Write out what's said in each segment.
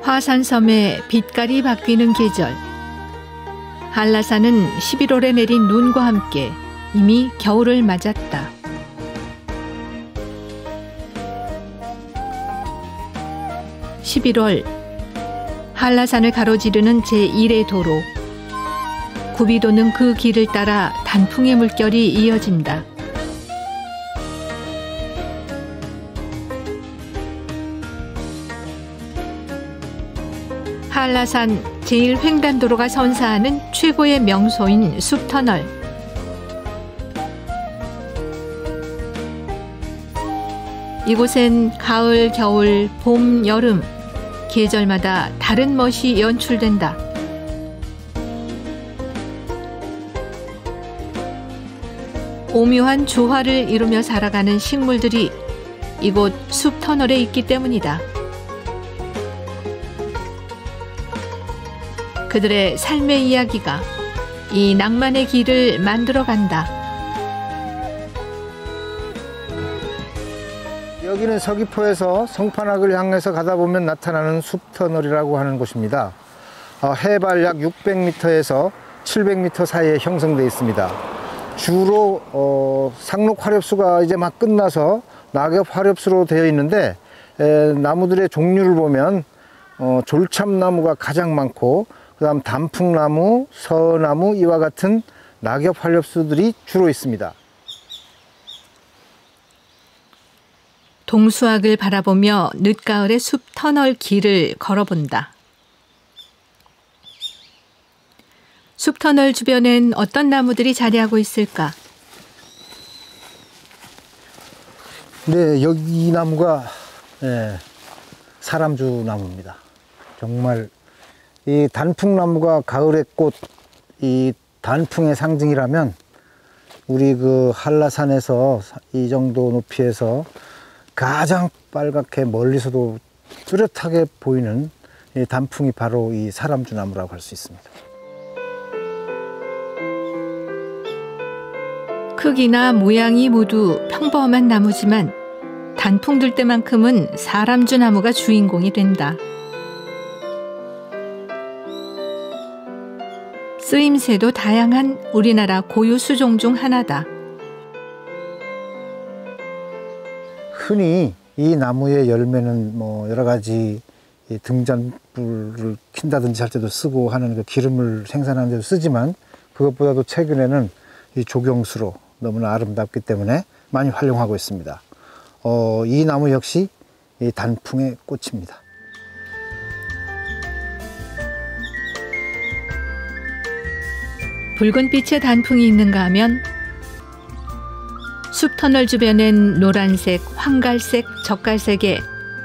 화산섬의 빛깔이 바뀌는 계절. 한라산은 11월에 내린 눈과 함께 이미 겨울을 맞았다. (11월) 한라산을 가로지르는 제1의 도로. 굽이 도는 그 길을 따라 단풍의 물결이 이어진다. 한라산 제1횡단도로가 선사하는 최고의 명소인 숲터널. 이곳엔 가을, 겨울, 봄, 여름 계절마다 다른 멋이 연출된다. 오묘한 조화를 이루며 살아가는 식물들이 이곳 숲터널에 있기 때문이다. 그들의 삶의 이야기가 이 낭만의 길을 만들어간다. 여기는 서귀포에서 성판악을 향해서 가다 보면 나타나는 숲터널이라고 하는 곳입니다. 해발 약 600m에서 700m 사이에 형성되어 있습니다. 주로 상록 화렵수가 이제 막 끝나서 낙엽 화렵수로 되어 있는데, 나무들의 종류를 보면 졸참나무가 가장 많고, 그 다음 단풍나무, 서나무 이와 같은 낙엽 화렵수들이 주로 있습니다. 동수학을 바라보며 늦가을의 숲터널 길을 걸어본다. 숲터널 주변엔 어떤 나무들이 자리하고 있을까? 네, 여기 이 나무가 사람주 나무입니다. 정말 이 단풍나무가 가을의 꽃, 이 단풍의 상징이라면 우리 그 한라산에서 이 정도 높이에서 가장 빨갛게 멀리서도 뚜렷하게 보이는 이 단풍이 바로 이 사람주 나무라고 할 수 있습니다. 크기나 모양이 모두 평범한 나무지만 단풍 들 때만큼은 사람주 나무가 주인공이 된다. 쓰임새도 다양한 우리나라 고유 수종 중 하나다. 흔히 이 나무의 열매는 뭐 여러 가지 등잔불을 킨다든지 할 때도 쓰고 하는 그 기름을 생산하는 데도 쓰지만, 그것보다도 최근에는 이 조경수로 너무나 아름답기 때문에 많이 활용하고 있습니다. 이 나무 역시 이 단풍의 꽃입니다. 붉은빛의 단풍이 있는가 하면 숲터널 주변엔 노란색, 황갈색, 젓갈색의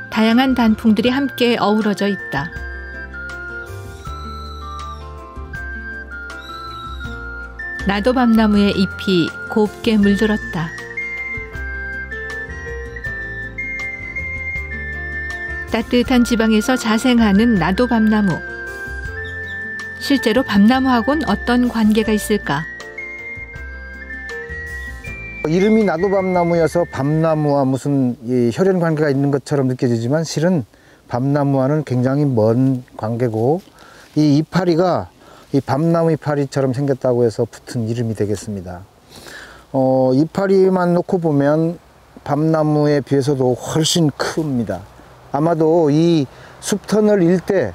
다양한 단풍들이 함께 어우러져 있다. 나도밤나무의 잎이 곱게 물들었다. 따뜻한 지방에서 자생하는 나도밤나무. 실제로 밤나무하고는 어떤 관계가 있을까? 이름이 나도밤나무여서 밤나무와 무슨 혈연 관계가 있는 것처럼 느껴지지만, 실은 밤나무와는 굉장히 먼 관계고, 이 이파리가 이 밤나무 이파리처럼 생겼다고 해서 붙은 이름이 되겠습니다. 이파리만 놓고 보면 밤나무에 비해서도 훨씬 큽니다. 아마도 이 숲터널 일대,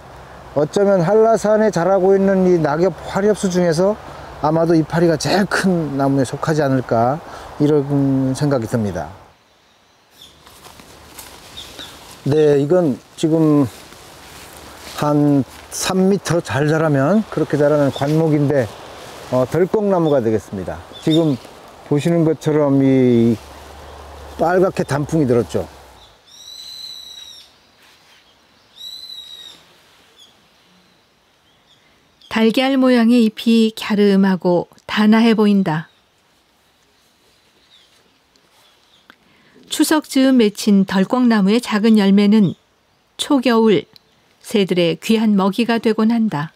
어쩌면 한라산에 자라고 있는 이 낙엽 화렵수 중에서 아마도 이파리가 제일 큰 나무에 속하지 않을까, 이런 생각이 듭니다. 네, 이건 지금 한 3m 잘 자라면 그렇게 자라는 관목인데, 덜꺽나무가 되겠습니다. 지금 보시는 것처럼 이 빨갛게 단풍이 들었죠. 달걀 모양의 잎이 갸름하고 단아해 보인다. 추석 즈음 맺힌 덜꺽나무의 작은 열매는 초겨울 새들의 귀한 먹이가 되곤 한다.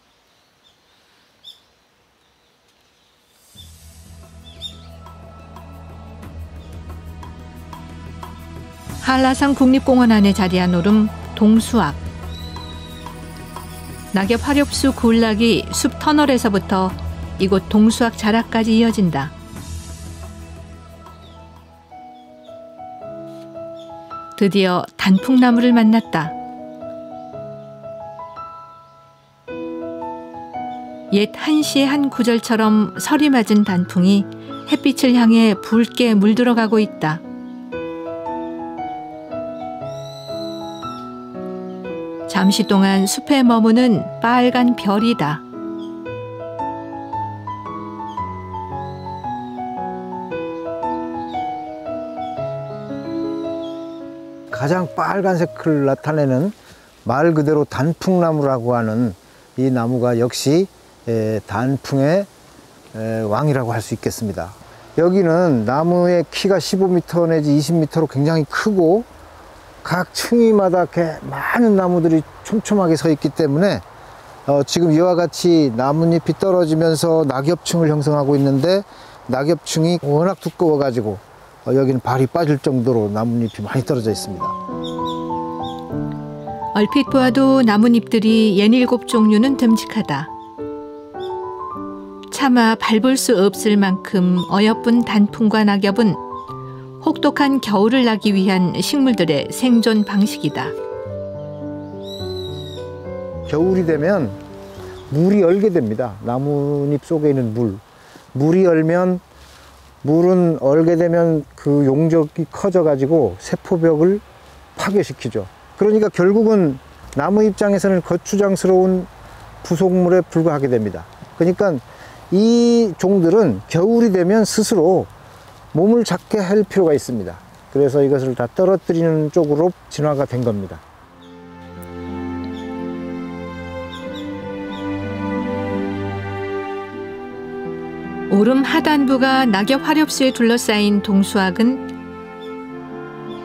한라산 국립공원 안에 자리한 오름 동수악. 낙엽 화렵수 군락이 숲 터널에서부터 이곳 동수학 자락까지 이어진다. 드디어 단풍나무를 만났다. 옛 한시의 한 구절처럼 설이 맞은 단풍이 햇빛을 향해 붉게 물들어가고 있다. 잠시 동안 숲에 머무는 빨간 별이다. 가장 빨간색을 나타내는 말 그대로 단풍나무라고 하는 이 나무가 역시 단풍의 왕이라고 할 수 있겠습니다. 여기는 나무의 키가 15m 내지 20m로 굉장히 크고 각 층위마다 이렇게 많은 나무들이 촘촘하게 서 있기 때문에 지금 이와 같이 나뭇잎이 떨어지면서 낙엽층을 형성하고 있는데, 낙엽층이 워낙 두꺼워 가지고 여기는 발이 빠질 정도로 나뭇잎이 많이 떨어져 있습니다. 얼핏 보아도 나뭇잎들이 67종류는 듬직하다. 차마 밟을 수 없을 만큼 어여쁜 단풍과 낙엽은 혹독한 겨울을 나기 위한 식물들의 생존 방식이다. 겨울이 되면 물이 얼게 됩니다. 나뭇잎 속에 있는 물이 얼면, 물은 얼게 되면 그 용적이 커져 가지고 세포벽을 파괴시키죠. 그러니까 결국은 나무 입장에서는 거추장스러운 부속물에 불과하게 됩니다. 그러니까 이 종들은 겨울이 되면 스스로 몸을 작게 할 필요가 있습니다. 그래서 이것을 다 떨어뜨리는 쪽으로 진화가 된 겁니다. 오름 하단부가 낙엽 화렵수에 둘러싸인 동수학은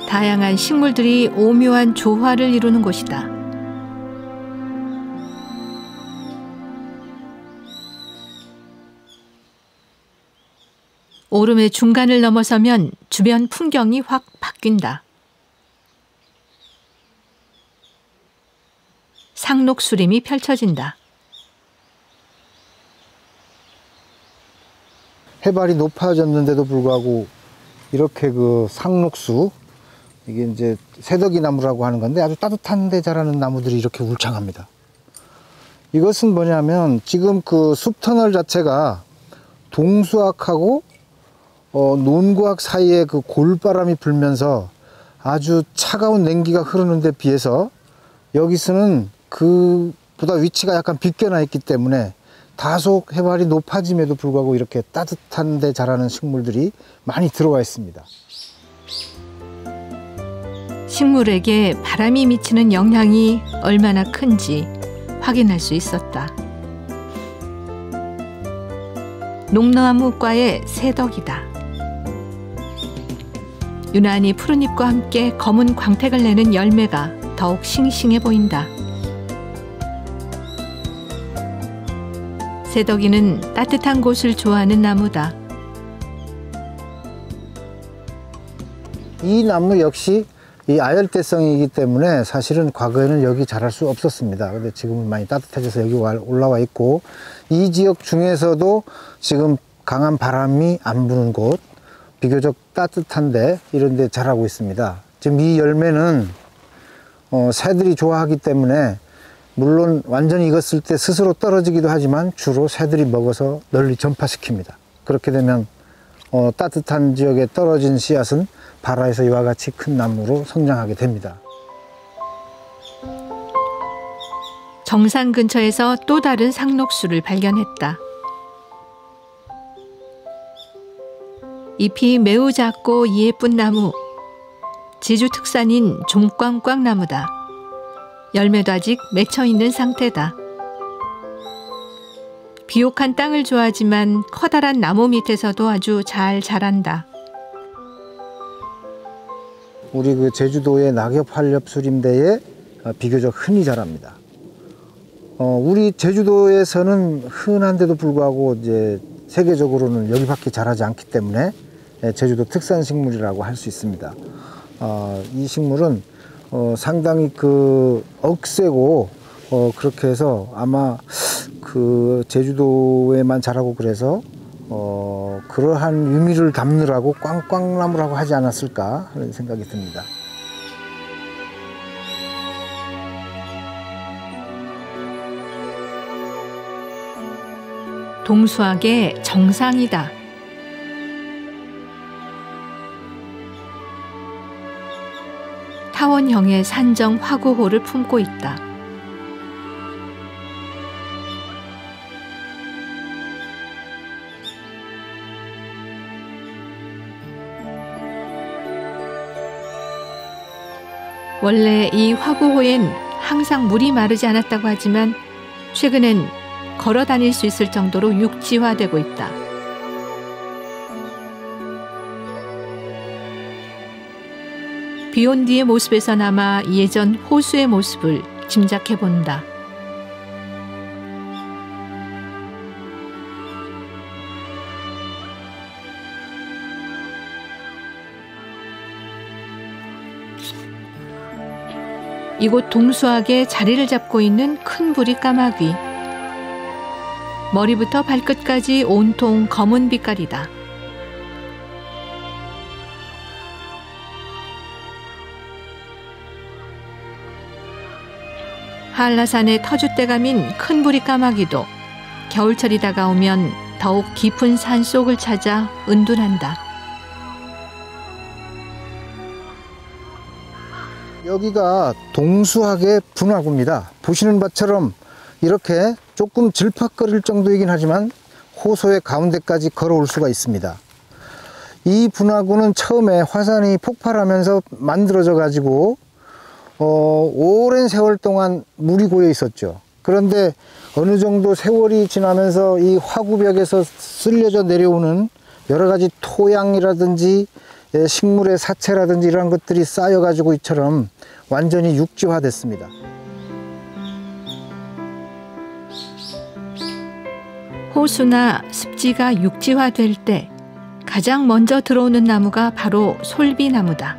다양한 식물들이 오묘한 조화를 이루는 곳이다. 오름의 중간을 넘어서면 주변 풍경이 확 바뀐다. 상록수림이 펼쳐진다. 해발이 높아졌는데도 불구하고 이렇게 그 상록수, 이게 이제 새덕이 나무라고 하는 건데 아주 따뜻한 데 자라는 나무들이 이렇게 울창합니다. 이것은 뭐냐면 지금 그 숲터널 자체가 동수학하고 논구학 사이에 그 골바람이 불면서 아주 차가운 냉기가 흐르는 데 비해서 여기서는 그보다 위치가 약간 비껴나 있기 때문에 다소 해발이 높아짐에도 불구하고 이렇게 따뜻한 데 자라는 식물들이 많이 들어와 있습니다. 식물에게 바람이 미치는 영향이 얼마나 큰지 확인할 수 있었다. 녹나무과의 새덕이다. 유난히 푸른 잎과 함께 검은 광택을 내는 열매가 더욱 싱싱해 보인다. 새덕이는 따뜻한 곳을 좋아하는 나무다. 이 나무 역시 이 아열대성이기 때문에 사실은 과거에는 여기 자랄 수 없었습니다. 근데 지금은 많이 따뜻해져서 여기 올라와 있고, 이 지역 중에서도 지금 강한 바람이 안 부는 곳, 비교적 따뜻한데 이런 데 자라고 있습니다. 지금 이 열매는 새들이 좋아하기 때문에 물론 완전히 익었을 때 스스로 떨어지기도 하지만 주로 새들이 먹어서 널리 전파시킵니다. 그렇게 되면 따뜻한 지역에 떨어진 씨앗은 발아에서 이와 같이 큰 나무로 성장하게 됩니다. 정상 근처에서 또 다른 상록수를 발견했다. 잎이 매우 작고 예쁜 나무, 지주 특산인 좀꽝꽝나무다. 열매도 아직 맺혀있는 상태다. 비옥한 땅을 좋아하지만 커다란 나무 밑에서도 아주 잘 자란다. 우리 그 제주도의 낙엽 활렵 수림대에 비교적 흔히 자랍니다. 우리 제주도에서는 흔한데도 불구하고 이제 세계적으로는 여기밖에 자라지 않기 때문에 제주도 특산 식물이라고 할 수 있습니다. 이 식물은 상당히 그 억세고 그렇게 해서 아마 그 제주도에만 자라고 그래서 그러한 의미를 담느라고 꽝꽝나무라고 하지 않았을까 하는 생각이 듭니다. 동수학의 정상이다. 타원형의 산정 화구호를 품고 있다. 원래 이 화구호엔 항상 물이 마르지 않았다고 하지만 최근엔 걸어 다닐 수 있을 정도로 육지화되고 있다. 비온 뒤의 모습에서나마 예전 호수의 모습을 짐작해 본다. 이곳 동수학에 자리를 잡고 있는 큰 부리 까마귀. 머리부터 발끝까지 온통 검은 빛깔이다. 한라산의 터줏대감인 큰 부리 까마귀도 겨울철이 다가오면 더욱 깊은 산속을 찾아 은둔한다. 여기가 동수학의 분화구입니다. 보시는 바처럼 이렇게 조금 질퍽거릴 정도이긴 하지만 호소의 가운데까지 걸어올 수가 있습니다. 이 분화구는 처음에 화산이 폭발하면서 만들어져 가지고 오랜 세월 동안 물이 고여 있었죠. 그런데 어느 정도 세월이 지나면서 이 화구벽에서 쓸려져 내려오는 여러 가지 토양이라든지 식물의 사체라든지 이런 것들이 쌓여 가지고 이처럼 완전히 육지화됐습니다. 호수나 습지가 육지화될 때 가장 먼저 들어오는 나무가 바로 솔비나무다.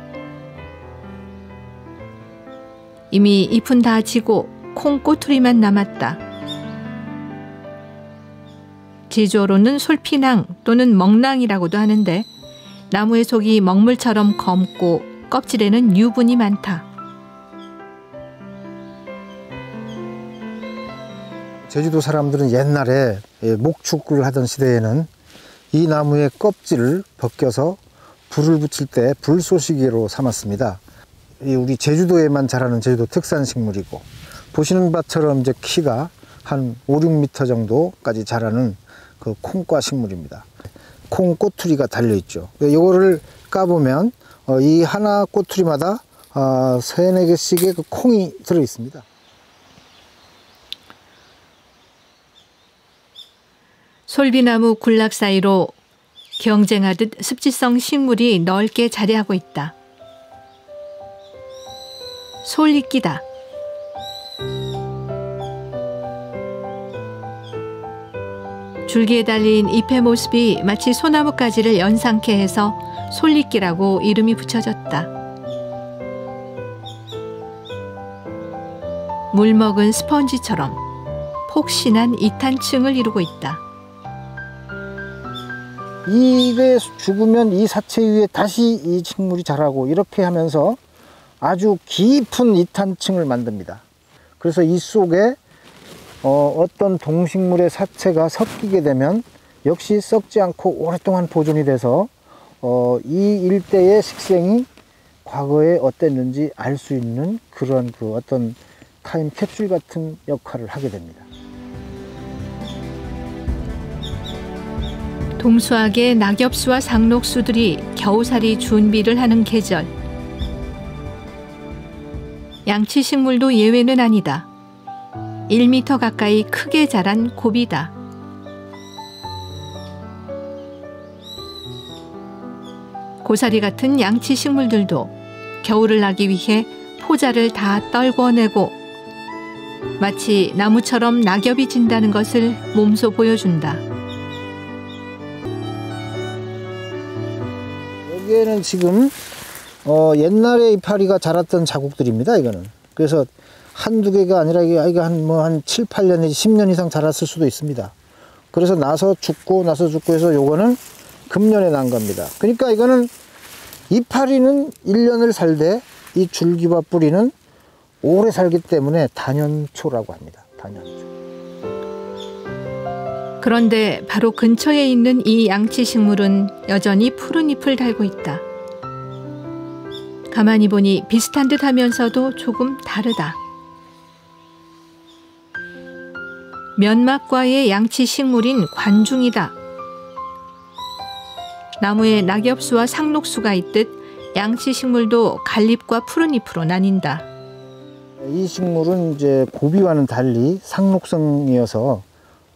이미 잎은 다 지고 콩꼬투리만 남았다. 제주어로는 솔피낭 또는 먹낭이라고도 하는데 나무의 속이 먹물처럼 검고 껍질에는 유분이 많다. 제주도 사람들은 옛날에 목축을 하던 시대에는 이 나무의 껍질을 벗겨서 불을 붙일 때 불쏘시개로 삼았습니다. 우리 제주도에만 자라는 제주도 특산 식물이고 보시는 바처럼 이제 키가 한 5, 6m 정도까지 자라는 그 콩과 식물입니다. 콩 꼬투리가 달려 있죠. 이거를 까보면 이 하나 꼬투리마다 3, 4개씩의 그 콩이 들어 있습니다. 솔비나무 군락 사이로 경쟁하듯 습지성 식물이 넓게 자리하고 있다. 솔이끼다. 줄기에 달린 잎의 모습이 마치 소나무 가지를 연상케 해서 솔이끼라고 이름이 붙여졌다. 물먹은 스펀지처럼 폭신한 이탄층을 이루고 있다. 이게 죽으면 이 사체 위에 다시 이 식물이 자라고 이렇게 하면서 아주 깊은 이탄층을 만듭니다. 그래서 이 속에 어떤 동식물의 사체가 섞이게 되면 역시 썩지 않고 오랫동안 보존이 돼서 이 일대의 식생이 과거에 어땠는지 알 수 있는 그런 그 어떤 타임 캡슐 같은 역할을 하게 됩니다. 동수학의 낙엽수와 상록수들이 겨우살이 준비를 하는 계절. 양치식물도 예외는 아니다. 1m 가까이 크게 자란 고비다. 고사리 같은 양치식물들도 겨울을 나기 위해 포자를 다 떨궈내고 마치 나무처럼 낙엽이 진다는 것을 몸소 보여준다. 여기에는 지금 옛날에 이파리가 자랐던 자국들입니다. 이거는. 그래서 한두 개가 아니라 이게 아이가 한 7, 8년 내지 10년 이상 자랐을 수도 있습니다. 그래서 나서 죽고 해서 요거는 금년에 난 겁니다. 그러니까 이거는 이파리는 1년을 살되 이 줄기와 뿌리는 오래 살기 때문에 다년초라고 합니다. 다년초. 그런데 바로 근처에 있는 이 양치식물은 여전히 푸른 잎을 달고 있다. 가만히 보니 비슷한 듯 하면서도 조금 다르다. 면막과의 양치식물인 관중이다. 나무에 낙엽수와 상록수가 있듯 양치식물도 갈잎과 푸른 잎으로 나뉜다. 이 식물은 이제 고비와는 달리 상록성이어서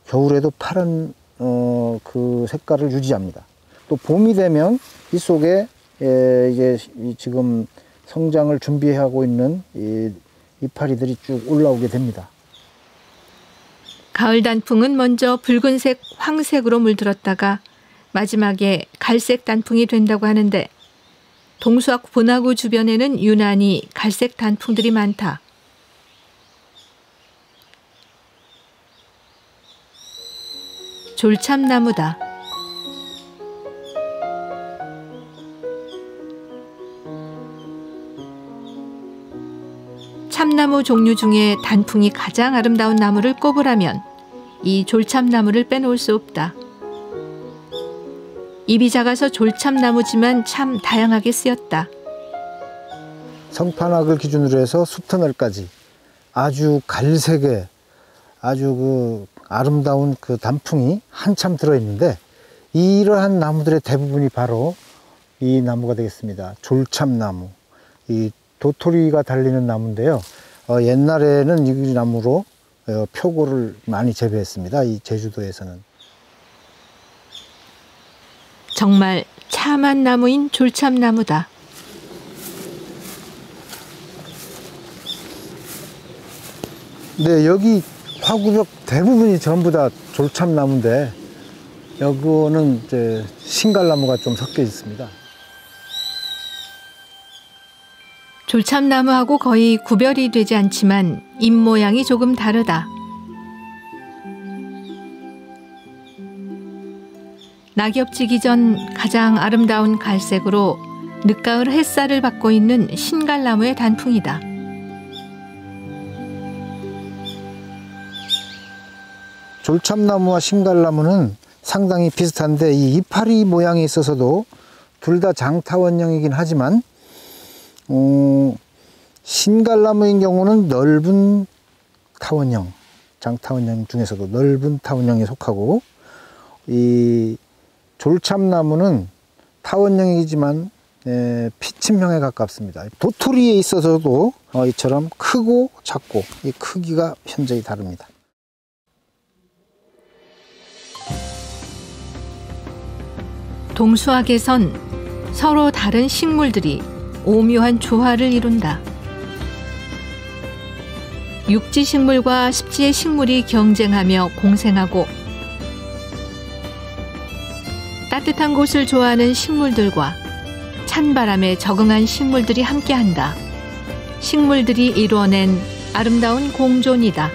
겨울에도 파란 그 색깔을 유지합니다. 또 봄이 되면 이 속에 이제 지금 성장을 준비하고 있는 이 이파리들이 쭉 올라오게 됩니다. 가을 단풍은 먼저 붉은색, 황색으로 물들었다가 마지막에 갈색 단풍이 된다고 하는데 동수학 분화구 주변에는 유난히 갈색 단풍들이 많다. 졸참나무다. 참나무 종류 중에 단풍이 가장 아름다운 나무를 꼽으라면 이 졸참나무를 빼놓을 수 없다. 잎이 작아서 졸참나무지만 참 다양하게 쓰였다. 성판악을 기준으로 해서 숲터널까지 아주 갈색의 아주 그 아름다운 그 단풍이 한참 들어있는데 이러한 나무들의 대부분이 바로 이 나무가 되겠습니다. 졸참나무. 이 도토리가 달리는 나무인데요. 옛날에는 이 나무로 표고를 많이 재배했습니다. 이 제주도에서는. 정말 참한 나무인 졸참나무다. 네, 여기 화구벽 대부분이 전부 다 졸참나무인데 여기는 이제 신갈나무가 좀 섞여 있습니다. 졸참나무하고 거의 구별이 되지 않지만 잎 모양이 조금 다르다. 낙엽 지기 전 가장 아름다운 갈색으로 늦가을 햇살을 받고 있는 신갈나무의 단풍이다. 졸참나무와 신갈나무는 상당히 비슷한데 이 이파리 모양이 있어서도 둘 다 장타원형이긴 하지만 신갈나무인 경우는 넓은 타원형, 장타원형 중에서도 넓은 타원형에 속하고 이 졸참나무는 타원형이지만 피침형에 가깝습니다. 도토리에 있어서도 이처럼 크고 작고 이 크기가 현저히 다릅니다. 동수학에선 서로 다른 식물들이 오묘한 조화를 이룬다. 육지 식물과 습지의 식물이 경쟁하며 공생하고 따뜻한 곳을 좋아하는 식물들과 찬바람에 적응한 식물들이 함께한다. 식물들이 이루어낸 아름다운 공존이다.